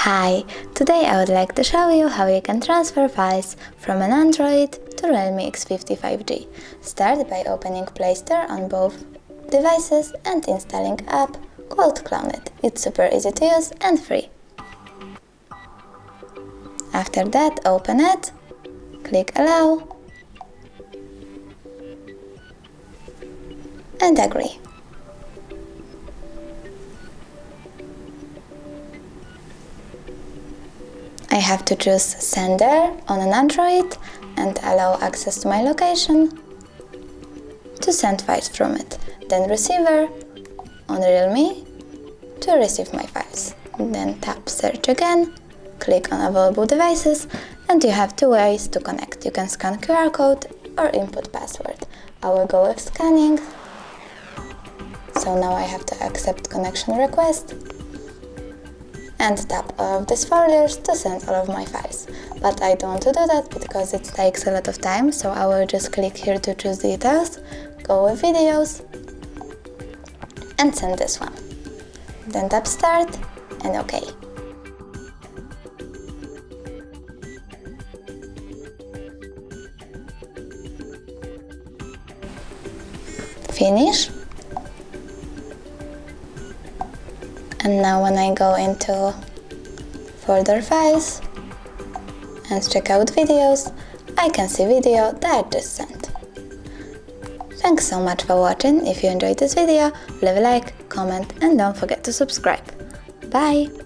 Hi! Today I would like to show you how you can transfer files from an Android to REALME X50 5G. Start by opening Play Store on both devices and installing an app called CLONEit. It's super easy to use and free. After that, open it, click Allow and agree. I have to choose Sender on an Android and allow access to my location to send files from it. Then Receiver on REALME to receive my files. Then tap Search again, click on Available Devices, and you have two ways to connect. You can scan QR code or input password. I will go with scanning. So now I have to accept connection request and tap all of these folders to send all of my files. But I don't want to do that because it takes a lot of time, so I will just click here to choose details, go with videos and send this one. Then tap Start and OK. Finish. And now when I go into folder files and check out videos, I can see video that I just sent. Thanks so much for watching. If you enjoyed this video, leave a like, comment and don't forget to subscribe. Bye!